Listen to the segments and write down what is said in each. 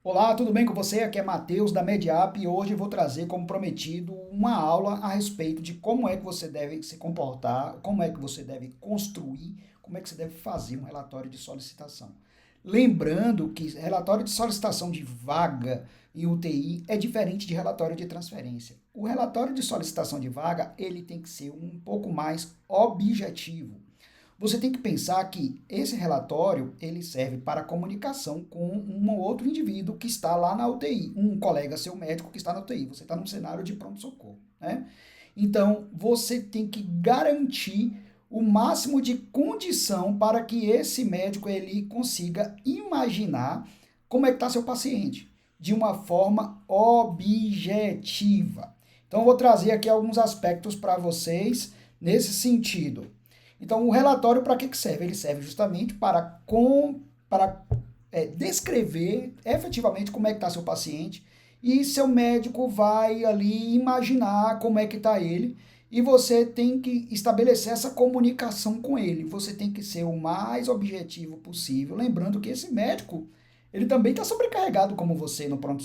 Olá, tudo bem com você? Aqui é Matheus da Mediap e hoje eu vou trazer, como prometido, uma aula a respeito de como é que você deve se comportar, como é que você deve construir, como é que você deve fazer um relatório de solicitação. Lembrando que relatório de solicitação de vaga em UTI é diferente de relatório de transferência. O relatório de solicitação de vaga, ele tem que ser um pouco mais objetivo. Você tem que pensar que esse relatório ele serve para comunicação com um ou outro indivíduo que está lá na UTI, um colega seu médico que está na UTI. Você está num cenário de pronto-socorro, né? Então, você tem que garantir o máximo de condição para que esse médico ele consiga imaginar como é que está seu paciente de uma forma objetiva. Então, eu vou trazer aqui alguns aspectos para vocês nesse sentido. Então, o relatório para que serve? Ele serve justamente para descrever efetivamente como é que está seu paciente e seu médico vai ali imaginar como é que está ele e você tem que estabelecer essa comunicação com ele. Você tem que ser o mais objetivo possível, lembrando que esse médico ele também está sobrecarregado como você no pronto,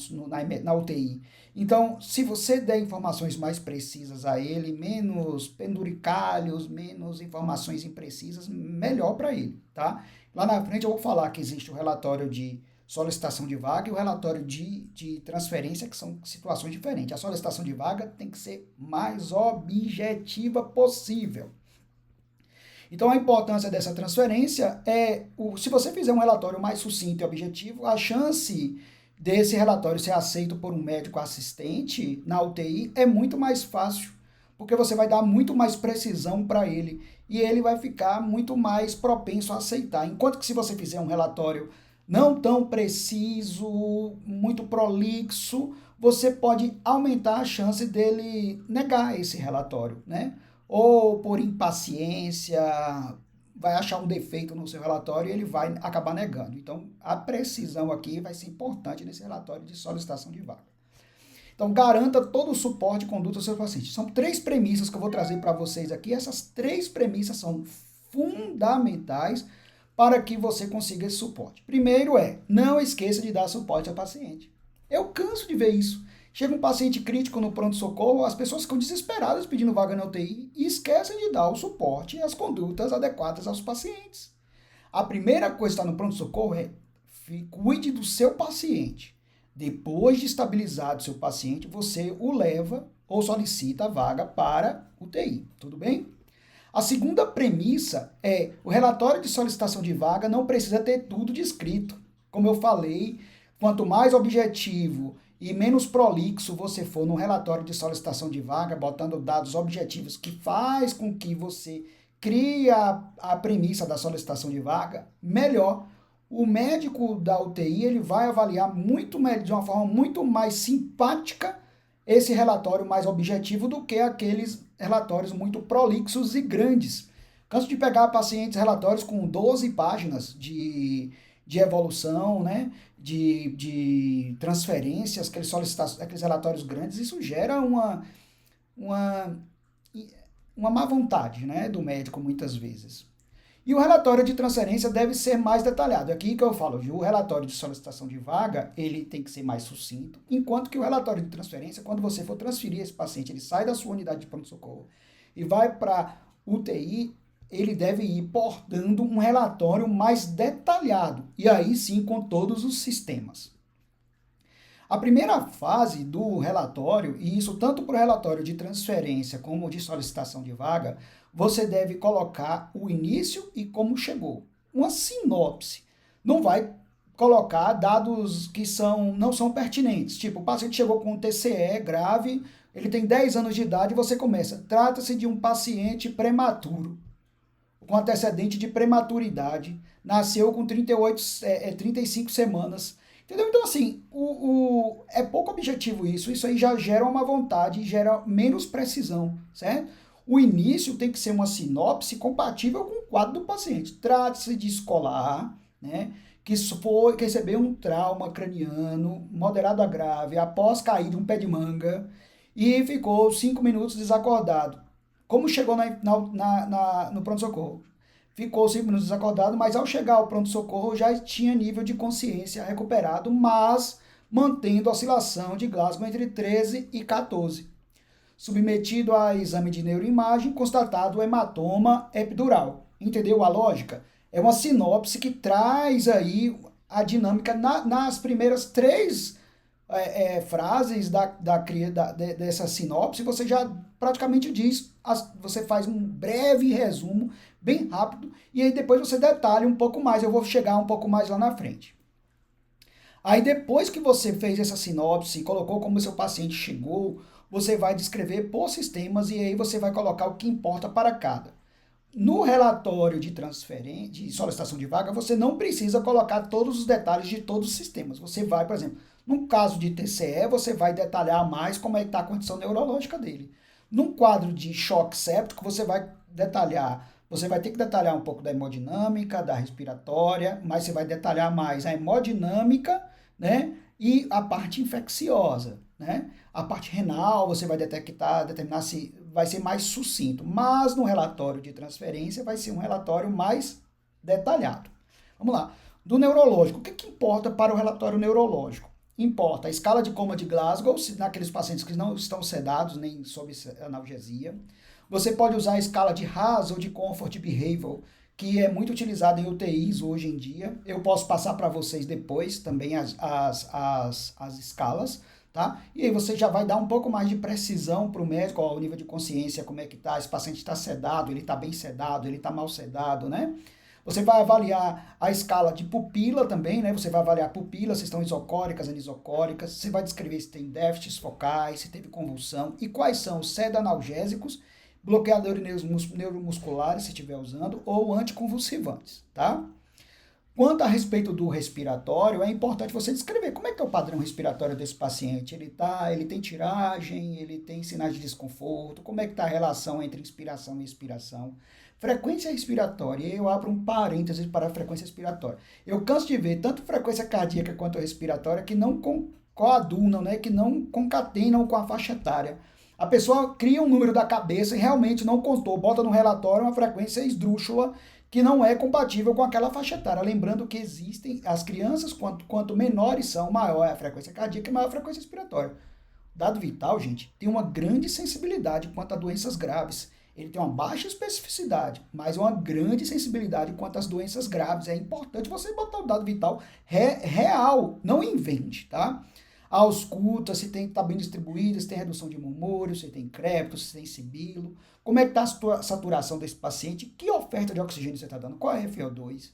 na UTI. Então, se você der informações mais precisas a ele, menos penduricalhos, menos informações imprecisas, melhor para ele, tá? Lá na frente eu vou falar que existe o relatório de solicitação de vaga e o relatório de transferência, que são situações diferentes. A solicitação de vaga tem que ser mais objetiva possível. Então, a importância dessa transferência se você fizer um relatório mais sucinto e objetivo, a chance desse relatório ser aceito por um médico assistente na UTI é muito mais fácil, porque você vai dar muito mais precisão para ele e ele vai ficar muito mais propenso a aceitar. Enquanto que se você fizer um relatório não tão preciso, muito prolixo, você pode aumentar a chance dele negar esse relatório, né? Ou por impaciência, vai achar um defeito no seu relatório e ele vai acabar negando. Então, a precisão aqui vai ser importante nesse relatório de solicitação de vaga. Então, garanta todo o suporte e conduta ao seu paciente. São 3 premissas que eu vou trazer para vocês aqui. Essas 3 premissas são fundamentais para que você consiga esse suporte. Primeiro não esqueça de dar suporte ao paciente. Eu canso de ver isso. Chega um paciente crítico no pronto-socorro, as pessoas ficam desesperadas pedindo vaga na UTI e esquecem de dar o suporte e as condutas adequadas aos pacientes. A primeira coisa que está no pronto-socorro cuide do seu paciente. Depois de estabilizado o seu paciente, você o leva ou solicita a vaga para UTI. Tudo bem? A segunda premissa o relatório de solicitação de vaga não precisa ter tudo descrito. Como eu falei, quanto mais objetivo e menos prolixo você for no relatório de solicitação de vaga, botando dados objetivos que faz com que você crie a premissa da solicitação de vaga, melhor. O médico da UTI ele vai avaliar de uma forma muito mais simpática esse relatório mais objetivo do que aqueles relatórios muito prolixos e grandes. Canso de pegar pacientes relatórios com 12 páginas de evolução, né? de transferências, aqueles relatórios grandes, isso gera uma, uma má vontade, né, do médico muitas vezes. E o relatório de transferência deve ser mais detalhado. Aqui que eu falo, o relatório de solicitação de vaga, ele tem que ser mais sucinto, enquanto que o relatório de transferência, quando você for transferir esse paciente, ele sai da sua unidade de pronto-socorro e vai para UTI, ele deve ir portando um relatório mais detalhado, e aí sim com todos os sistemas. A primeira fase do relatório, e isso tanto para o relatório de transferência como de solicitação de vaga, você deve colocar o início e como chegou. Uma sinopse. Não vai colocar dados que não são pertinentes. Tipo, o paciente chegou com um TCE grave, ele tem 10 anos de idade e você começa. Trata-se de um paciente prematuro, com antecedente de prematuridade, nasceu com 35 semanas. Entendeu? Então, assim, é pouco objetivo isso aí já gera uma vontade, gera menos precisão, certo? O início tem que ser uma sinopse compatível com o quadro do paciente. Trata-se de escolar, né, que recebeu um trauma craniano moderado a grave após cair de um pé de manga e ficou 5 minutos desacordado. Como chegou no pronto-socorro? Ficou 5 minutos desacordado, mas ao chegar ao pronto-socorro já tinha nível de consciência recuperado, mas mantendo a oscilação de Glasgow entre 13 e 14. Submetido a exame de neuroimagem, constatado o hematoma epidural. Entendeu a lógica? É uma sinopse que traz aí a dinâmica nas primeiras três frases dessa sinopse, você já praticamente diz, você faz um breve resumo, bem rápido, e aí depois você detalha um pouco mais, eu vou chegar um pouco mais lá na frente. Aí depois que você fez essa sinopse, colocou como seu paciente chegou, você vai descrever por sistemas e aí você vai colocar o que importa para cada. No relatório de transferência, de solicitação de vaga, você não precisa colocar todos os detalhes de todos os sistemas. Você vai, por exemplo, no caso de TCE, você vai detalhar mais como é que está a condição neurológica dele. Num quadro de choque séptico, você vai ter que detalhar um pouco da hemodinâmica, da respiratória, mas você vai detalhar mais a hemodinâmica, né, e a parte infecciosa, né? A parte renal, você vai determinar se vai ser mais sucinto, mas no relatório de transferência vai ser um relatório mais detalhado. Vamos lá. Do neurológico, o que importa para o relatório neurológico? Importa a escala de coma de Glasgow, naqueles pacientes que não estão sedados nem sob analgesia. Você pode usar a escala de Haas ou de Comfort Behavioral, que é muito utilizada em UTIs hoje em dia. Eu posso passar para vocês depois também as escalas, tá? E aí você já vai dar um pouco mais de precisão para o médico, ó, o nível de consciência, como é que tá, esse paciente está sedado, ele está bem sedado, ele está mal sedado, né? Você vai avaliar a escala de pupila também, né? Você vai avaliar pupilas, se estão isocóricas, anisocóricas. Você vai descrever se tem déficits focais, se teve convulsão e quais são os sedanalgésicos, bloqueadores neuromusculares, se estiver usando, ou anticonvulsivantes, tá? Quanto a respeito do respiratório, é importante você descrever como é que é o padrão respiratório desse paciente. Ele tem tiragem, ele tem sinais de desconforto, como é que está a relação entre inspiração e expiração. Frequência respiratória, eu abro um parênteses para a frequência respiratória. Eu canso de ver tanto frequência cardíaca quanto respiratória que não coadunam, né, que não concatenam com a faixa etária. A pessoa cria um número da cabeça e realmente não contou, bota no relatório uma frequência esdrúxula que não é compatível com aquela faixa etária. Lembrando que existem as crianças, quanto menores são, maior é a frequência cardíaca e maior a frequência respiratória. O dado vital, gente, tem uma grande sensibilidade quanto a doenças graves. Ele tem uma baixa especificidade, mas uma grande sensibilidade quanto às doenças graves. É importante você botar o dado vital real, não invente, tá? A ausculta, se está bem distribuída, se tem redução de murmúrio, se tem crepto, se tem sibilo, como é que está a saturação desse paciente, que oferta de oxigênio você está dando, qual é a FO2.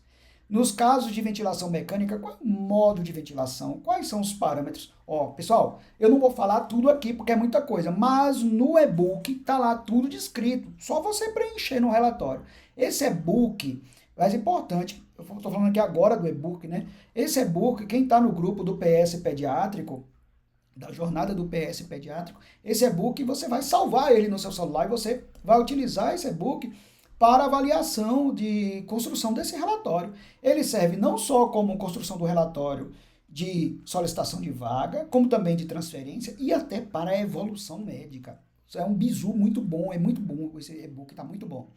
Nos casos de ventilação mecânica, qual é o modo de ventilação, quais são os parâmetros. Ó, pessoal, eu não vou falar tudo aqui porque é muita coisa, mas no e-book está lá tudo descrito, só você preencher no relatório. Esse e-book, mais importante, eu estou falando aqui agora do e-book, né? Esse e-book, quem está no grupo do PS Pediátrico, da jornada do PS Pediátrico, esse e-book você vai salvar ele no seu celular e você vai utilizar esse e-book para avaliação de construção desse relatório. Ele serve não só como construção do relatório de solicitação de vaga, como também de transferência e até para a evolução médica. Isso é um bizu muito bom, é muito bom, esse e-book está muito bom.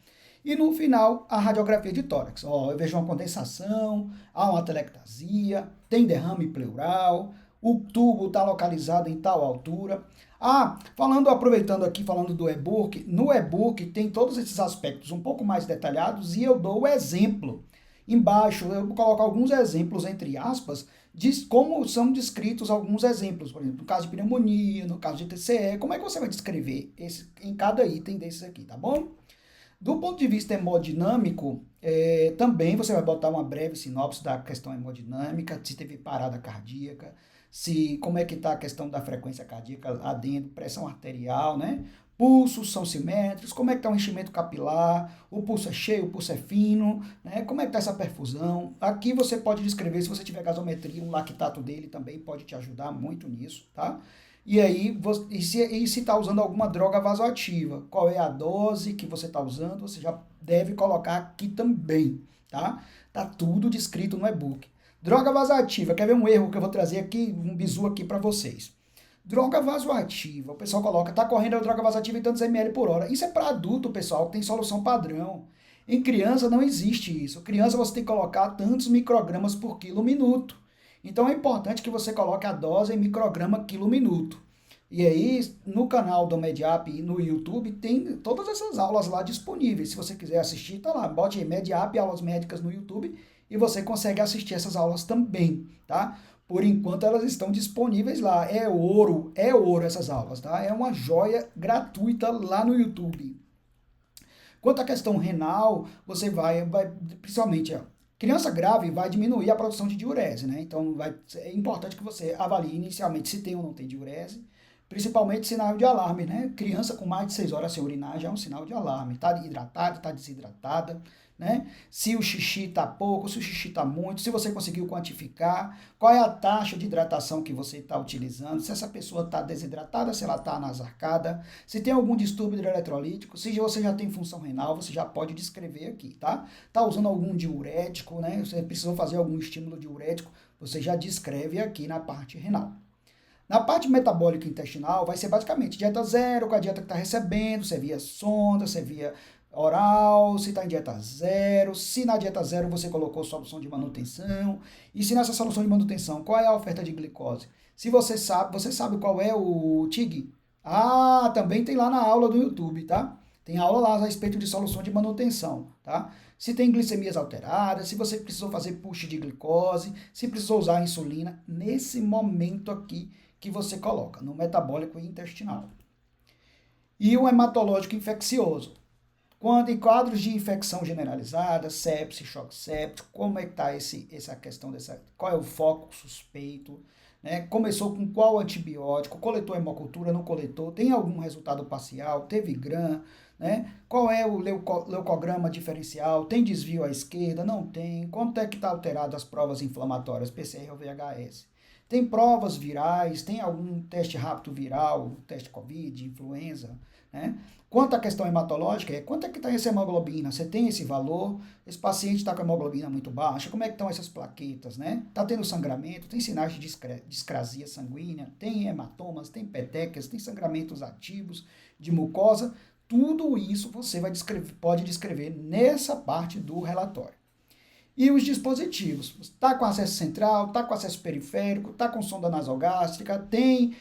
E no final, a radiografia de tórax. Ó, eu vejo uma condensação, há uma atelectasia, tem derrame pleural, o tubo está localizado em tal altura. Aproveitando aqui, falando do e-book, no e-book tem todos esses aspectos um pouco mais detalhados e eu dou o exemplo. Embaixo eu vou colocar alguns exemplos, entre aspas, de como são descritos alguns exemplos. Por exemplo, no caso de pneumonia, no caso de TCE, como é que você vai descrever em cada item desses aqui, tá bom? Do ponto de vista hemodinâmico, também você vai botar uma breve sinopse da questão hemodinâmica, se teve parada cardíaca, como é que está a questão da frequência cardíaca lá dentro, pressão arterial, né? Pulsos são simétricos, como é que está o enchimento capilar, o pulso é cheio, o pulso é fino, né? Como é que está essa perfusão. Aqui você pode descrever, se você tiver gasometria, um lactato dele também pode te ajudar muito nisso, tá? E aí, se está usando alguma droga vasoativa, qual é a dose que você está usando, você já deve colocar aqui também, tá? Tá tudo descrito no e-book. Droga vasoativa, quer ver um erro que eu vou trazer aqui, um bizu aqui para vocês. Droga vasoativa, o pessoal coloca, tá correndo a droga vasoativa em tantos ml por hora. Isso é para adulto, pessoal, tem solução padrão. Em criança não existe isso. Criança você tem que colocar tantos microgramas por quilo minuto. Então é importante que você coloque a dose em micrograma quilo minuto. E aí, no canal do Mediap e no YouTube, tem todas essas aulas lá disponíveis. Se você quiser assistir, tá lá. Bote aí Mediap, aulas médicas no YouTube, e você consegue assistir essas aulas também, tá? Por enquanto elas estão disponíveis lá. É ouro essas aulas, tá? É uma joia gratuita lá no YouTube. Quanto à questão renal, você vai principalmente, ó, criança grave vai diminuir a produção de diurese, né? Então é importante que você avalie inicialmente se tem ou não tem diurese, principalmente sinal de alarme, né? Criança com mais de 6 horas sem urinar já é um sinal de alarme. Está hidratada, está desidratada, né? Se o xixi está pouco, se o xixi está muito, se você conseguiu quantificar, qual é a taxa de hidratação que você está utilizando, se essa pessoa está desidratada, se ela está anasarcada, se tem algum distúrbio hidroeletrolítico, se você já tem função renal, você já pode descrever aqui, tá? Está usando algum diurético, né? Você precisou fazer algum estímulo diurético, você já descreve aqui na parte renal. Na parte metabólica intestinal, vai ser basicamente dieta zero, com a dieta que está recebendo, se é via sonda, se é via oral, se está em dieta zero, se na dieta zero você colocou solução de manutenção, e se nessa solução de manutenção, qual é a oferta de glicose? Se você sabe qual é o TIG? Ah, também tem lá na aula do YouTube, tá? Tem aula lá a respeito de solução de manutenção, tá? Se tem glicemias alteradas, se você precisou fazer push de glicose, se precisou usar insulina, nesse momento aqui que você coloca no metabólico e intestinal. E o hematológico infeccioso. Quando em quadros de infecção generalizada, sepse, choque séptico, como é que está essa questão qual é o foco suspeito, né? Começou com qual antibiótico, coletou hemocultura, não coletou, tem algum resultado parcial, teve GRAM, né? Qual é o leucograma diferencial, tem desvio à esquerda, não tem, quanto é que está alterado as provas inflamatórias, PCR ou VHS. Tem provas virais, tem algum teste rápido viral, teste COVID, influenza, né? Quanto à questão hematológica, quanto é que está essa hemoglobina? Você tem esse valor? Esse paciente está com a hemoglobina muito baixa? Como é que estão essas plaquetas, né? Está tendo sangramento? Tem sinais de discrasia sanguínea? Tem hematomas? Tem petecas? Tem sangramentos ativos de mucosa? Tudo isso você pode descrever nessa parte do relatório. E os dispositivos, está com acesso central, está com acesso periférico, está com sonda nasogástrica, tem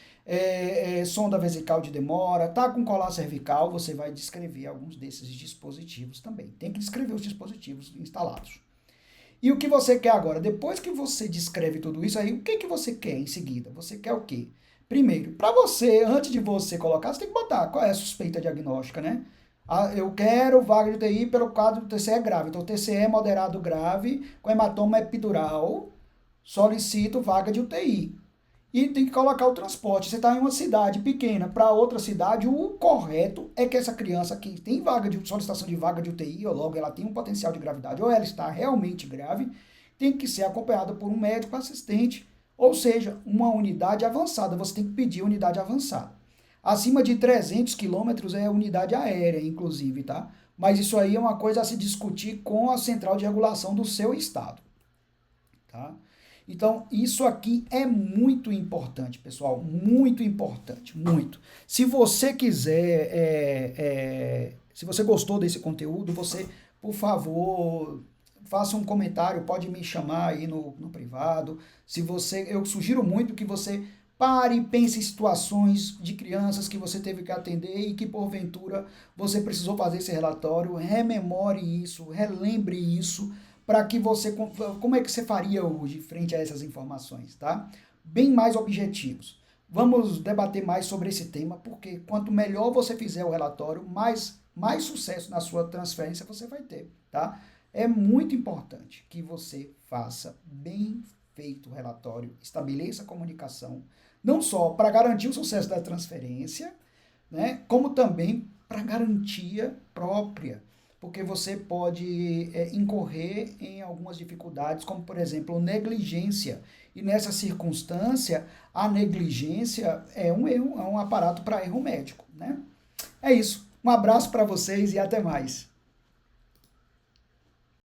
sonda vesical de demora, está com colar cervical, você vai descrever alguns desses dispositivos também. Tem que descrever os dispositivos instalados. E o que você quer agora? Depois que você descreve tudo isso aí, o que você quer em seguida? Você quer o quê? Primeiro, para você, antes de você colocar, você tem que botar qual é a suspeita diagnóstica, né? Eu quero vaga de UTI pelo quadro do TCE grave. Então, TCE moderado grave, com hematoma epidural, solicito vaga de UTI. E tem que colocar o transporte. Você está em uma cidade pequena para outra cidade, o correto é que essa criança que tem solicitação de vaga de UTI, ou logo ela tem um potencial de gravidade, ou ela está realmente grave, tem que ser acompanhada por um médico assistente, ou seja, uma unidade avançada. Você tem que pedir unidade avançada. Acima de 300 quilômetros é unidade aérea, inclusive, tá? Mas isso aí é uma coisa a se discutir com a central de regulação do seu estado, tá? Então, isso aqui é muito importante, pessoal, muito importante, muito. Se você quiser, se você gostou desse conteúdo, você, por favor, faça um comentário, pode me chamar aí no privado. Eu sugiro muito que você pare e pense em situações de crianças que você teve que atender e que, porventura, você precisou fazer esse relatório. Rememore isso, relembre isso, para que você... Como é que você faria hoje frente a essas informações, tá? Bem mais objetivos. Vamos debater mais sobre esse tema, porque quanto melhor você fizer o relatório, mais sucesso na sua transferência você vai ter, tá? É muito importante que você faça bem feito o relatório, estabeleça a comunicação, não só para garantir o sucesso da transferência, né, como também para garantia própria, porque você pode incorrer em algumas dificuldades, como, por exemplo, negligência. E nessa circunstância, a negligência é um erro, é um aparato para erro médico, né? É isso. Um abraço para vocês e até mais.